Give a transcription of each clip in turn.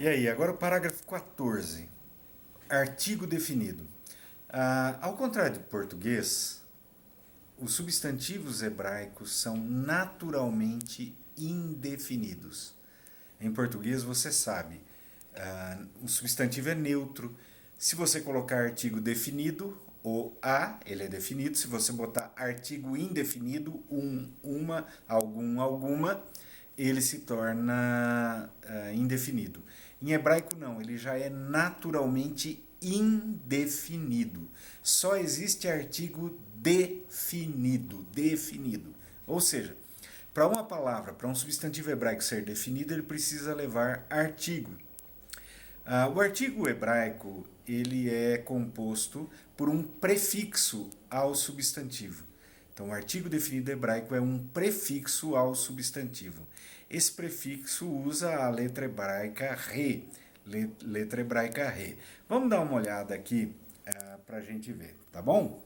E aí, agora o parágrafo 14. Artigo definido. Ao contrário do português, os substantivos hebraicos são naturalmente indefinidos. Em português, você sabe, o substantivo é neutro. Se você colocar artigo definido, o ele é definido. Se você botar artigo indefinido, uma, algum, alguma, ele se torna indefinido. Em hebraico, não, ele já é naturalmente indefinido. Só existe artigo definido. Ou seja, para uma palavra, para um substantivo hebraico ser definido, ele precisa levar artigo. O artigo hebraico ele é composto por um prefixo ao substantivo. Então, o artigo definido hebraico é um prefixo ao substantivo. Esse prefixo usa a letra hebraica re. Letra hebraica re. Vamos dar uma olhada aqui para a gente ver, tá bom?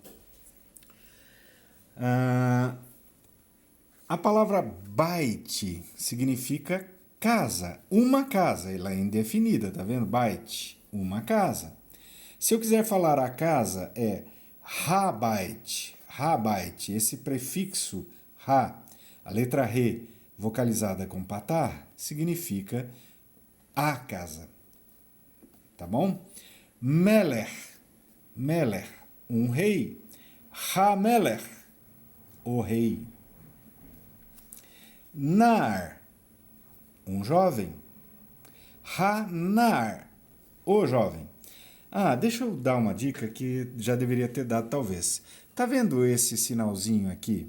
A palavra bait significa casa, uma casa, ela é indefinida, tá vendo? Bait, uma casa. Se eu quiser falar a casa, é habait, habait. Esse prefixo ha, a letra re, vocalizada com patar, significa a casa. Tá bom? Meler, meler, um rei. Hameler, o rei. Nar, um jovem. Hanar, o jovem. Deixha eu dar uma dica que já deveria ter dado talvez. Tá vendo esse sinalzinho aqui?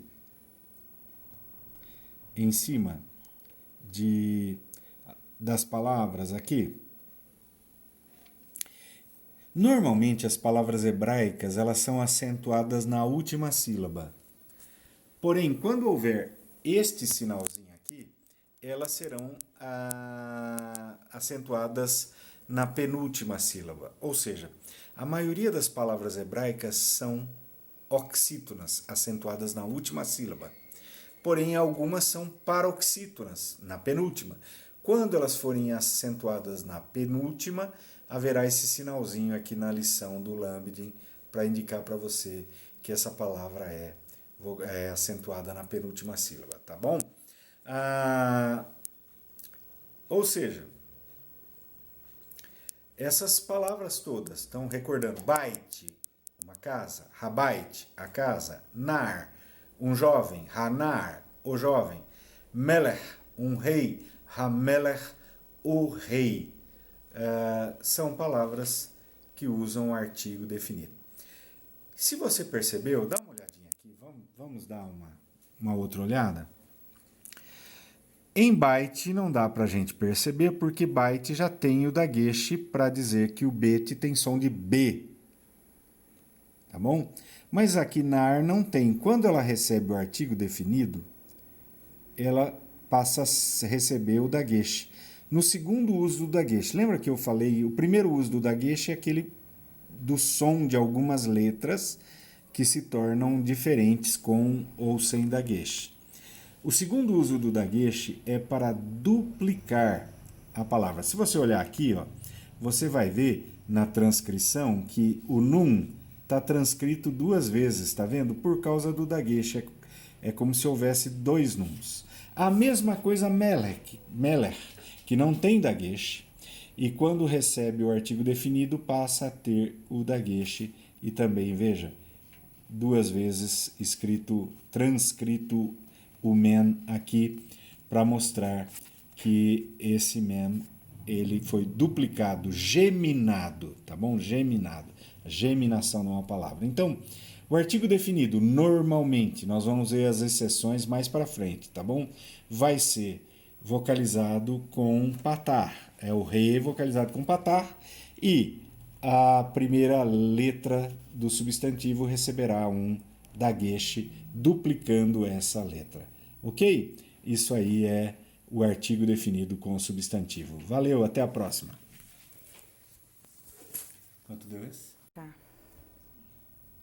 Em cima das palavras aqui? Normalmente as palavras hebraicas elas são acentuadas na última sílaba. Porém, quando houver este sinalzinho aqui, elas serão acentuadas na penúltima sílaba. Ou seja, a maioria das palavras hebraicas são oxítonas, acentuadas na última sílaba. Porém, algumas são paroxítonas, na penúltima. Quando elas forem acentuadas na penúltima, haverá esse sinalzinho aqui na lição do Lambdin para indicar para você que essa palavra é acentuada na penúltima sílaba, tá bom? Ou seja, essas palavras todas estão recordando bait, uma casa, habait, a casa, nar, um jovem, hanar, o jovem, melech, um rei, hamelech, o rei. São palavras que usam o artigo definido. Se você percebeu, dá uma olhadinha aqui, vamos dar uma outra olhada. Em byte não dá para a gente perceber porque byte já tem o dagesh para dizer que o bet tem som de B. Tá bom? Mas aqui nar não tem. Quando ela recebe o artigo definido, ela passa a receber o dagesh. No segundo uso do dagesh, lembra que eu falei, o primeiro uso do dagesh é aquele do som de algumas letras que se tornam diferentes com ou sem dagesh. O segundo uso do dagesh é para duplicar a palavra. Se você olhar aqui, você vai ver na transcrição que o nun está transcrito duas vezes, está vendo? Por causa do dagesh. É como se houvesse dois nuns. A mesma coisa melech, que não tem dagesh, e quando recebe o artigo definido passa a ter o dagesh e também, veja, duas vezes transcrito o men aqui para mostrar que esse men ele foi duplicado, geminado, tá bom? Geminado. Geminação não é uma palavra. Então, o artigo definido, normalmente, nós vamos ver as exceções mais para frente, tá bom? Vai ser vocalizado com patar. É o re vocalizado com patar e a primeira letra do substantivo receberá um dagesh duplicando essa letra. Ok? Isso aí é o artigo definido com o substantivo. Valeu, até a próxima. Quanto deu esse?